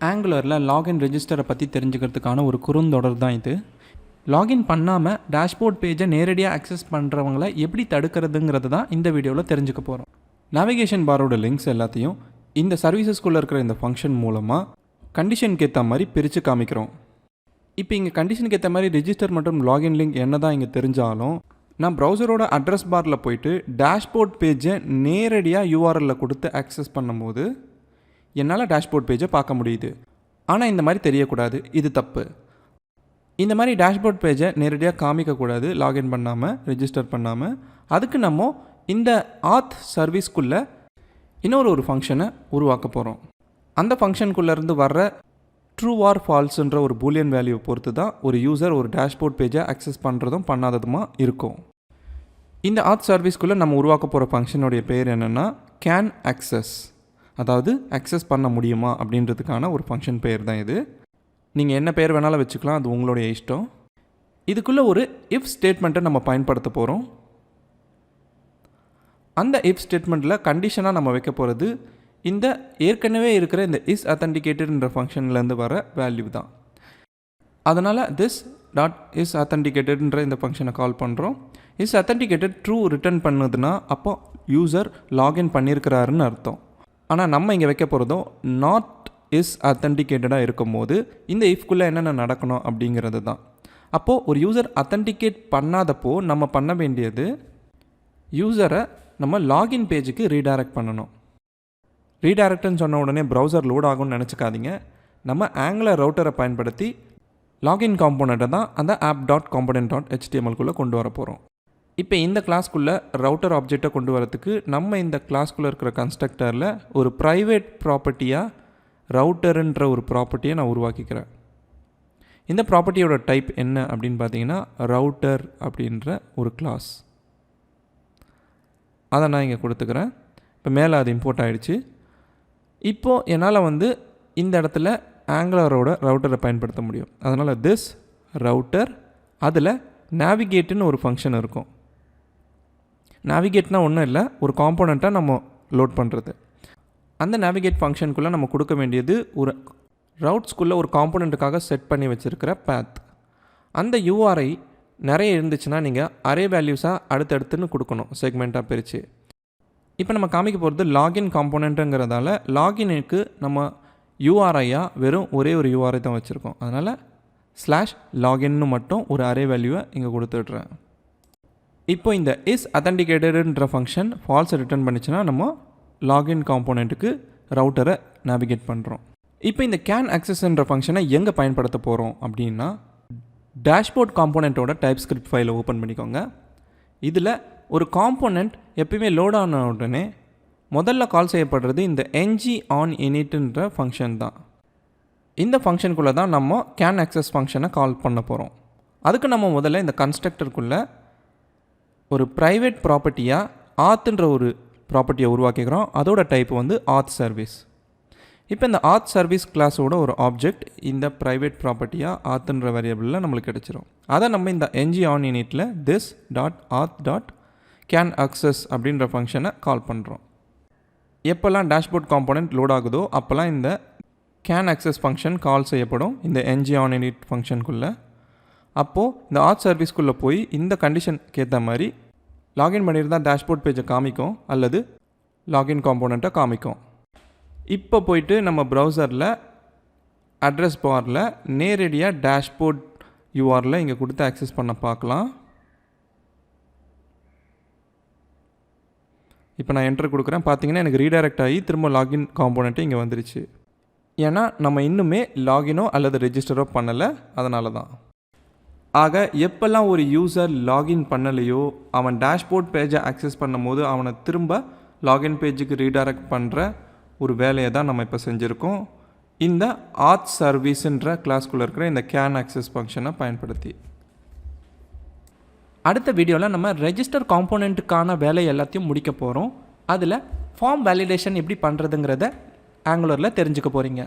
ஆங்குலரில் login ரெஜிஸ்டரை பற்றி தெரிஞ்சுக்கிறதுக்கான ஒரு குறுந்தொடர் தான் இது. லாகின் பண்ணாமல் டேஷ்போர்ட் பேஜை நேரடியாக அக்சஸ் பண்ணுறவங்கள எப்படி தடுக்கிறதுங்கிறது தான் இந்த வீடியோவில் தெரிஞ்சுக்க போகிறோம். நேவிகேஷன் பாரோட லிங்க்ஸ் எல்லாத்தையும் இந்த சர்வீசஸ்குள்ளே இருக்கிற இந்த ஃபங்க்ஷன் மூலமாக கண்டிஷனுக்கு ஏற்ற மாதிரி பிரித்து காமிக்கிறோம். இப்போ இங்கே கண்டிஷனுக்கு ஏற்ற மாதிரி ரெஜிஸ்டர் மற்றும் லாகின் லிங்க் என்ன தான் இங்கே தெரிஞ்சாலும் நான் ப்ரௌசரோட அட்ரஸ் பாரில் போயிட்டு டேஷ்போர்ட் பேஜை நேரடியாக யூஆர்எல்லில் கொடுத்து ஆக்சஸ் பண்ணும்போது என்னால் டேஷ்போர்ட் பேஜை பார்க்க முடியுது. ஆனால் இந்த மாதிரி தெரியக்கூடாது, இது தப்பு. இந்த மாதிரி டேஷ்போர்ட் பேஜை நேரடியாக காமிக்கக்கூடாது லாகின் பண்ணாமல் ரெஜிஸ்டர் பண்ணாமல். அதுக்கு நம்ம இந்த ஆத் சர்வீஸ்க்குள்ளே இன்னொரு ஃபங்க்ஷனை உருவாக்க போகிறோம். அந்த ஃபங்க்ஷனுக்குள்ளேருந்து வர்ற ட்ரூ ஆர் ஃபால்ஸுன்ற ஒரு பூலியன் வேல்யூவை பொறுத்து தான் ஒரு யூசர் ஒரு டேஷ்போர்ட் பேஜை அக்சஸ் பண்ணுறதும் பண்ணாததுமா இருக்கும். இந்த ஆத் சர்வீஸ்க்குள்ளே நம்ம உருவாக்க போகிற ஃபங்க்ஷனுடைய பேர் என்னென்னா கேன் அக்சஸ், அதாவது அக்சஸ் பண்ண முடியுமா அப்படின்றதுக்கான ஒரு ஃபங்க்ஷன் பேர் தான் இது. நீங்கள் என்ன பேர் வேணாலும் வச்சுக்கலாம், அது உங்களுடைய இஷ்டம். இதுக்குள்ளே ஒரு இஃப் ஸ்டேட்மெண்ட்டை நம்ம பயன்படுத்த போகிறோம். அந்த இஃப் ஸ்டேட்மெண்ட்டில் கண்டிஷனாக நம்ம வைக்க போகிறது இந்த ஏற்கனவே இருக்கிற இந்த இஸ் அத்தன்டிகேட்டட்ன்ற ஃபங்க்ஷன்லேருந்து வர வேல்யூ தான். அதனால் திஸ் டாட் இஸ் அத்தன்டிகேட்டட்ன்ற இந்த ஃபங்க்ஷனை கால் பண்ணுறோம். இஸ் அத்தன்டிகேட்டட் ட்ரூ ரிட்டர்ன் பண்ணுதுன்னா அப்போ யூசர் லாகின் பண்ணியிருக்கிறாருன்னு அர்த்தம். ஆனால் நம்ம இங்கே வைக்க போகிறதும் நாட் இஸ் அத்தன்டிகேட்டடாக இருக்கும் போது இந்த இஃப்குள்ளே என்னென்ன நடக்கணும் அப்படிங்கிறது தான். அப்போது ஒரு யூசர் அத்தன்டிகேட் பண்ணாதப்போ நம்ம பண்ண வேண்டியது யூசரை நம்ம லாகின் பேஜுக்கு ரீடைரக்ட் பண்ணணும். ரீடைரக்ட்னு சொன்ன உடனே ப்ரௌசர் லோட் ஆகும்னு நினச்சிக்காதீங்க. நம்ம ஆங்குலர் ரவுட்டரை பயன்படுத்தி லாகின் காம்போனண்ட்டை தான் அந்த app.component.html கொண்டு வர போகிறோம். இப்போ இந்த கிளாஸ்க்குள்ளே ரவுட்டர் ஆப்ஜெக்டை கொண்டு வரதுக்கு நம்ம இந்த கிளாஸ்க்குள்ளே இருக்கிற கன்ஸ்ட்ரக்டரில் ஒரு ப்ரைவேட் ப்ராப்பர்ட்டியாக ரவுட்டருன்ற ஒரு ப்ராப்பர்ட்டியை நான் உருவாக்கிக்கிறேன். இந்த ப்ராப்பர்ட்டியோட டைப் என்ன அப்படின்னு பார்த்தீங்கன்னா ரவுட்டர் அப்படின்ற ஒரு கிளாஸ். அதை நான் இங்கே கொடுத்துக்கிறேன். இப்போ மேலே அது இம்போர்ட் ஆகிடுச்சு. இப்போது என்னால் இந்த இடத்துல ஆங்குலரோட ரவுட்டரை பயன்படுத்த முடியும். அதனால் திஸ் ரவுட்டர், அதில் நேவிகேட்டுன்னு ஒரு ஃபங்க்ஷன் இருக்கும். நேவிகேட்னால் ஒன்றும் இல்லை, ஒரு காம்போனண்ட்டாக நம்ம லோட் பண்ணுறது. அந்த நேவிகேட் ஃபங்க்ஷனுக்குள்ளே நம்ம கொடுக்க வேண்டியது ஒரு ரவுட்ஸ்குள்ளே ஒரு காம்போனண்ட்டுக்காக செட் பண்ணி வச்சுருக்கிற பேத். அந்த யூஆர்ஐ நிறைய இருந்துச்சுன்னா நீங்கள் அரே வேல்யூஸாக அடுத்தடுத்துன்னு கொடுக்கணும், செக்மெண்ட்டாக பிரித்து. இப்போ நம்ம காமிக்க போகிறது லாகின் காம்போனண்ட்டுங்கிறதால லாகினுக்கு நம்ம யூஆர்ஐயாக வெறும் ஒரே ஒரு யூஆர்ஐ தான் வச்சுருக்கோம். அதனால் /login மட்டும் ஒரு அரே வேல்யூவை இங்கே கொடுத்துட்றேன். இப்போ இந்த இஸ் அத்தன்டிகேட்டட்ன்ற ஃபங்க்ஷன் ஃபால்ஸை ரிட்டர்ன் பண்ணிச்சுன்னா நம்ம லாகின் காம்போனண்ட்டுக்கு ரவுட்டரை நேவிகேட் பண்ணுறோம். இப்போ இந்த கேன் அக்சஸ்ன்ற ஃபங்க்ஷனை எங்கே பயன்படுத்த போகிறோம் அப்படின்னா டேஷ்போர்ட் காம்போனண்ட்டோட டைப் ஸ்கிரிப்ட் ஃபைலை ஓப்பன் பண்ணிக்கோங்க. இதில் ஒரு காம்போனண்ட் எப்பயுமே லோட் ஆன உடனே முதல்ல கால் செய்யப்படுறது இந்த ng-on-initன்ற ஃபங்க்ஷன் தான். இந்த ஃபங்க்ஷனுக்குள்ளே தான் நம்ம கேன் அக்சஸ் ஃபங்க்ஷனை கால் பண்ண போகிறோம். அதுக்கு நம்ம முதல்ல இந்த கன்ஸ்ட்ரக்டருக்குள்ளே ஒரு ப்ரைவேட் ப்ராப்பர்ட்டியாக ஆத்துன்ற ஒரு ப்ராப்பர்ட்டியை உருவாக்கிக்கிறோம். அதோட டைப் ஆத் சர்வீஸ். இப்போ இந்த ஆத் சர்வீஸ் கிளாஸோட ஒரு ஆப்ஜெக்ட் இந்த ப்ரைவேட் ப்ராப்பர்ட்டியாக ஆத்துன்ற வேரியபிளில் நம்மளுக்கு கிடச்சிரும். அதை நம்ம இந்த ng-on-initல this.auth.canAccess அப்படின்ற ஃபங்க்ஷனை கால் பண்ணுறோம். எப்போல்லாம் டேஷ்போர்ட் காம்போனண்ட் லோட் ஆகுதோ அப்போல்லாம் இந்த கேன் அக்சஸ் ஃபங்க்ஷன் கால் செய்யப்படும் இந்த ng-on-init ஃபங்க்ஷனுக்குள்ளே. அப்போது இந்த ஆத் சர்வீஸ்க்குள்ளே போய் இந்த கண்டிஷனுக்கு ஏற்ற மாதிரி லாகின் பண்ணியிருந்தால் டேஷ்போர்ட் பேஜை காமிக்கும் அல்லது லாகின் காம்போனண்ட்டை காமிக்கும். இப்போ போயிட்டு நம்ம ப்ரௌசரில் அட்ரஸ் பாரில் நேரடியாக டேஷ்போர்ட் யூஆரில் இங்கே கொடுத்து ஆக்சஸ் பண்ண பார்க்கலாம். இப்போ நான் என்டர் கொடுக்குறேன். பார்த்தீங்கன்னா எனக்கு ரீடைரக்ட் ஆகி திரும்ப லாகின் காம்போனண்ட்டு இங்கே வந்துருச்சு. ஏன்னா நம்ம இன்னுமே லாகினோ அல்லது ரெஜிஸ்டரோ பண்ணலை, அதனால தான். ஆக எப்போல்லாம் ஒரு யூசர் லாகின் பண்ணலையோ அவன் டேஷ்போர்ட் பேஜை ஆக்சஸ் பண்ணும் போது அவனை திரும்ப லாகின் பேஜுக்கு ரீடைரக்ட் பண்ணுற ஒரு வேலையை தான் நம்ம இப்போ செஞ்சுருக்கோம் இந்த ஆத் சர்வீஸுன்ற கிளாஸ்குள்ளே இருக்கிற இந்த கேன் அக்சஸ் ஃபங்க்ஷனை பயன்படுத்தி. அடுத்த வீடியோவில் நம்ம ரெஜிஸ்டர் காம்போனண்ட்டுக்கான வேலை எல்லாத்தையும் முடிக்க போகிறோம். அதில் ஃபார்ம் வேலிடேஷன் எப்படி பண்ணுறதுங்கிறத ஆங்குலரில் தெரிஞ்சுக்க போகிறீங்க.